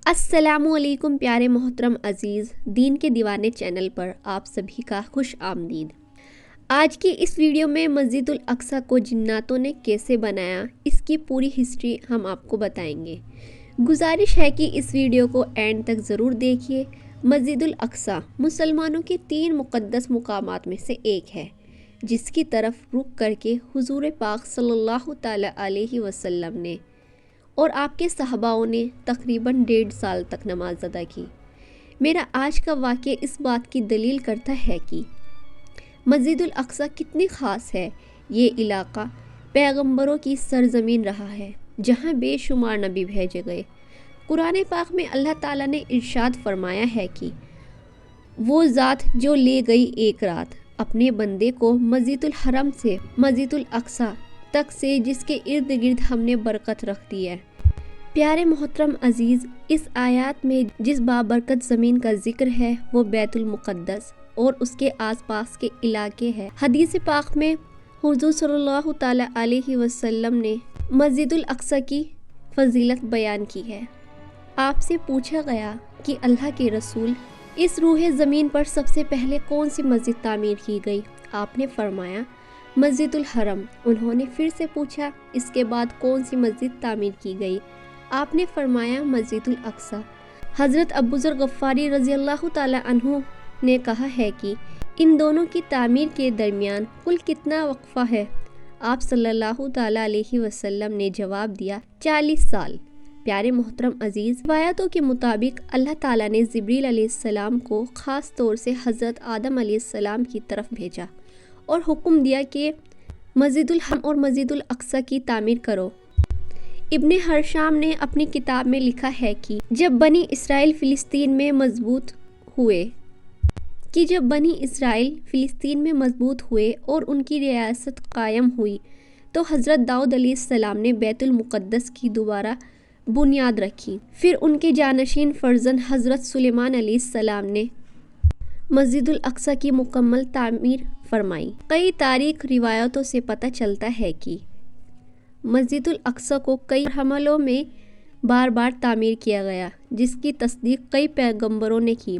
السلام علیکم پیارے محترم عزیز دین کے دیوانے چینل پر آپ سبھی کا خوش آمدید۔ آج کی اس ویڈیو میں مسجد الاقصی کو جناتوں نے کیسے بنایا اس کی پوری ہسٹری ہم آپ کو بتائیں گے۔ گزارش ہے کہ اس ویڈیو کو اینڈ تک ضرور دیکھیے۔ مسجد الاقصی مسلمانوں کے 3 مقدس مقامات میں سے ایک ہے، جس کی طرف رخ کر کے حضور پاک صلی اللہ تعالی علیہ وسلم نے اور آپ کے صحاباؤں نے تقریباً 1.5 سال تک نماز ادا کی۔ میرا آج کا واقعہ اس بات کی دلیل کرتا ہے کہ مسجد الاقصی کتنی خاص ہے۔ یہ علاقہ پیغمبروں کی سرزمین رہا ہے، جہاں بے شمار نبی بھیجے گئے۔ قرآن پاک میں اللہ تعالیٰ نے ارشاد فرمایا ہے کہ وہ ذات جو لے گئی ایک رات اپنے بندے کو مسجد الحرم سے مسجد الاقصی تک سے، جس کے ارد گرد ہم نے برکت رکھ دی ہے۔ پیارے محترم عزیز، اس آیات میں جس بابرکت زمین کا ذکر ہے وہ بیت المقدس اور اس کے آس پاس کے علاقے ہیں۔ حدیث پاک میں حضور صلی اللہ تعالی علیہ وسلم نے مسجد الاقصی کی فضیلت بیان کی ہے۔ آپ سے پوچھا گیا کہ اللہ کے رسول، اس روح زمین پر سب سے پہلے کون سی مسجد تعمیر کی گئی؟ آپ نے فرمایا مسجد الحرم۔ انہوں نے پھر سے پوچھا اس کے بعد کون سی مسجد تعمیر کی گئی؟ آپ نے فرمایا مسجد الاقصی۔ حضرت ابو ذر غفاری رضی اللہ تعالی عنہ نے کہا ہے کہ ان دونوں کی تعمیر کے درمیان کل کتنا وقفہ ہے؟ آپ صلی اللہ تعالی علیہ وسلم نے جواب دیا 40 سال۔ پیارے محترم عزیز، روایتوں کے مطابق اللہ تعالیٰ نے جبریل علیہ السلام کو خاص طور سے حضرت آدم علیہ السلام کی طرف بھیجا اور حکم دیا کہ مسجد الحرم اور مسجد الاقصی کی تعمیر کرو۔ ابن ہرشام نے اپنی کتاب میں لکھا ہے کہ جب بنی اسرائیل فلسطین میں مضبوط ہوئے اور ان کی ریاست قائم ہوئی تو حضرت داؤد علیہ السلام نے بیت المقدس کی دوبارہ بنیاد رکھی۔ پھر ان کے جانشین فرزند حضرت سلیمان علیہ السلام نے مسجد الاقصی کی مکمل تعمیر فرمائی۔ کئی تاریخ روایتوں سے پتہ چلتا ہے کہ مسجد الاقصی کو کئی حملوں میں بار بار تعمیر کیا گیا، جس کی تصدیق کئی پیغمبروں نے کی،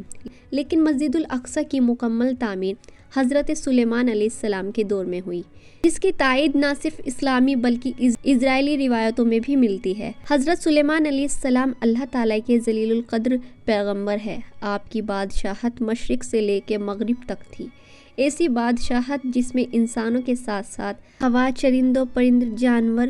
لیکن مسجد الاقصی کی مکمل تعمیر حضرت سلیمان علیہ السلام کے دور میں ہوئی، جس کی تائید نہ صرف اسلامی بلکہ اسرائیلی روایتوں میں بھی ملتی ہے۔ حضرت سلیمان علیہ السلام اللہ تعالیٰ کے جلیل القدر پیغمبر ہے۔ آپ کی بادشاہت مشرق سے لے کے مغرب تک تھی، ایسی بادشاہت جس میں انسانوں کے ساتھ ساتھ ہوا، چرندوں، پرندوں، جانور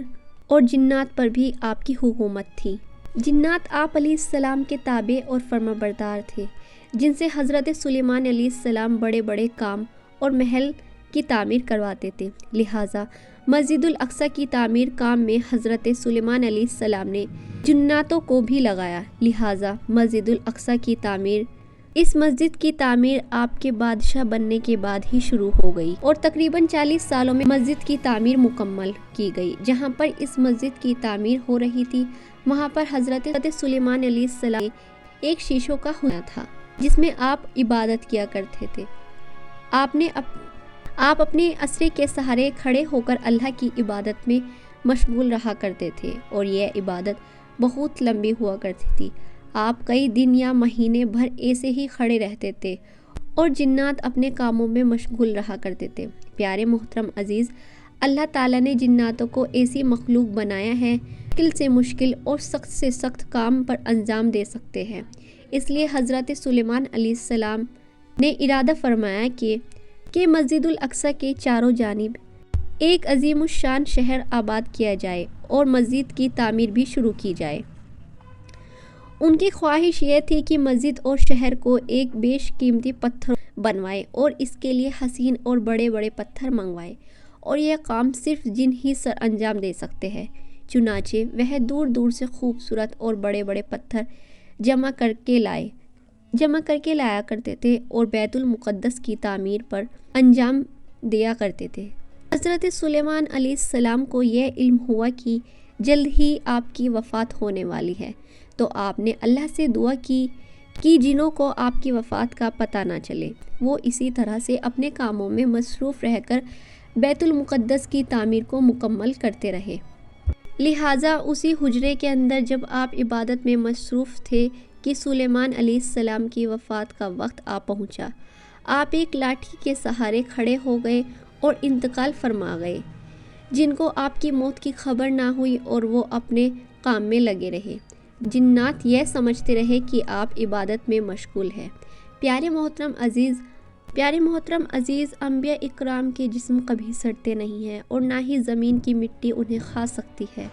اور جنات پر بھی آپ کی حکومت تھی۔ جنات آپ علیہ السلام کے تابع اور فرمانبردار تھے، جن سے حضرت سلیمان علیہ السلام بڑے بڑے کام اور محل کی تعمیر کرواتے تھے۔ لہٰذا مسجد الاقصی کی تعمیر کام میں حضرت سلیمان علیہ السلام نے جناتوں کو بھی لگایا، لہٰذا مسجد الاقصی کی تعمیر اس مسجد کی تعمیر آپ کے بادشاہ بننے کے بعد ہی شروع ہو گئی اور تقریباً 40 سالوں میں مسجد کی تعمیر مکمل کی گئی۔ جہاں پر اس مسجد کی تعمیر ہو رہی تھی، وہاں پر حضرت سلیمان علیہ السلام نے ایک شیشوں کا ہنر تھا، جس میں آپ عبادت کیا کرتے تھے۔ آپ اپنے اسرے کے سہارے کھڑے ہو کر اللہ کی عبادت میں مشغول رہا کرتے تھے، اور یہ عبادت بہت لمبی ہوا کرتی تھی۔ آپ کئی دن یا مہینے بھر ایسے ہی کھڑے رہتے تھے اور جنات اپنے کاموں میں مشغول رہا کرتے تھے۔ پیارے محترم عزیز، اللہ تعالیٰ نے جناتوں کو ایسی مخلوق بنایا ہے مشکل سے مشکل اور سخت سے سخت کام پر انجام دے سکتے ہیں۔ اس لیے حضرت سلیمان علیہ السلام نے ارادہ فرمایا کہ مسجد الاقصی کے چاروں جانب ایک عظیم الشان شہر آباد کیا جائے اور مسجد کی تعمیر بھی شروع کی جائے۔ ان کی خواہش یہ تھی کہ مسجد اور شہر کو ایک بیش قیمتی پتھر بنوائے اور اس کے لیے حسین اور بڑے بڑے پتھر منگوائے، اور یہ کام صرف جن ہی سر انجام دے سکتے ہیں۔ چنانچہ وہ دور دور سے خوبصورت اور بڑے بڑے پتھر جمع کر کے لایا کرتے تھے اور بیت المقدس کی تعمیر پر انجام دیا کرتے تھے۔ حضرت سلیمان علیہ السلام کو یہ علم ہوا کہ جلد ہی آپ کی وفات ہونے والی ہے، تو آپ نے اللہ سے دعا کی کہ جنوں کو آپ کی وفات کا پتہ نہ چلے۔ وہ اسی طرح سے اپنے کاموں میں مصروف رہ کر بیت المقدس کی تعمیر کو مکمل کرتے رہے۔ لہٰذا اسی حجرے کے اندر جب آپ عبادت میں مصروف تھے کہ سلیمان علیہ السلام کی وفات کا وقت آ پہنچا۔ آپ ایک لاٹھی کے سہارے کھڑے ہو گئے اور انتقال فرما گئے، جن کو آپ کی موت کی خبر نہ ہوئی اور وہ اپنے کام میں لگے رہے۔ جنات یہ سمجھتے رہے کہ آپ عبادت میں مشغول ہیں۔ پیارے محترم عزیز، انبیاء اکرام کے جسم کبھی سڑتے نہیں ہیں اور نہ ہی زمین کی مٹی انہیں کھا سکتی ہے۔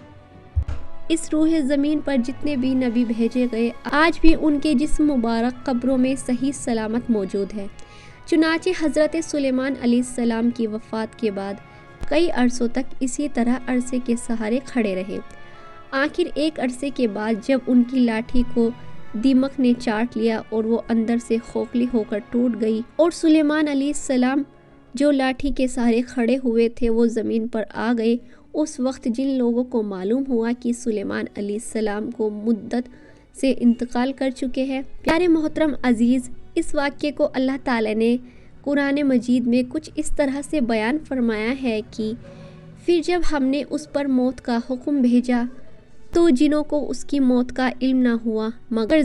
اس روح زمین پر جتنے بھی نبی بھیجے گئے، آج بھی ان کے جسم مبارک قبروں میں صحیح سلامت موجود ہے۔ چنانچہ حضرت سلیمان علیہ السلام کی وفات کے بعد کئی عرصوں تک اسی طرح عرصے کے سہارے کھڑے رہے۔ آخر ایک عرصے کے بعد جب ان کی لاٹھی کو دیمک نے چاٹ لیا اور وہ اندر سے کھوکھلی ہو کر ٹوٹ گئی اور سلیمان علیہ السلام جو لاٹھی کے سہارے کھڑے ہوئے تھے وہ زمین پر آ گئے، اس وقت جن لوگوں کو معلوم ہوا کہ سلیمان علیہ السلام کو مدت سے انتقال کر چکے ہیں۔ پیارے محترم عزیز، اس واقعے کو اللہ تعالیٰ نے قرآن مجید میں کچھ اس طرح سے بیان فرمایا ہے کہ پھر جب ہم نے اس پر موت کا حکم بھیجا تو جنوں کو اس کی موت کا علم نہ ہوا مگر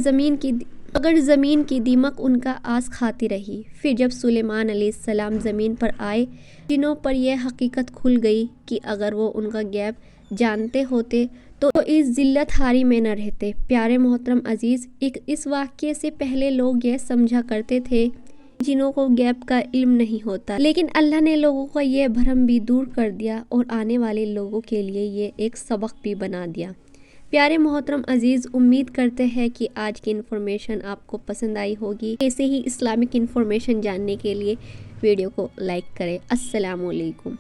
زمین کی دیمک ان کا آس کھاتی رہی۔ پھر جب سلیمان علیہ السلام زمین پر آئے، جنوں پر یہ حقیقت کھل گئی کہ اگر وہ ان کا غیب جانتے ہوتے تو اس ذلت ہاری میں نہ رہتے۔ پیارے محترم عزیز، اس واقعے سے پہلے لوگ یہ سمجھا کرتے تھے جنوں کو غیب کا علم نہیں ہوتا، لیکن اللہ نے لوگوں کا یہ بھرم بھی دور کر دیا اور آنے والے لوگوں کے لیے یہ ایک سبق بھی بنا دیا۔ پیارے محترم عزیز، امید کرتے ہیں کہ آج کی انفارمیشن آپ کو پسند آئی ہوگی۔ ایسے ہی اسلامک انفارمیشن جاننے کے لیے ویڈیو کو لائک کریں۔ السلام علیکم۔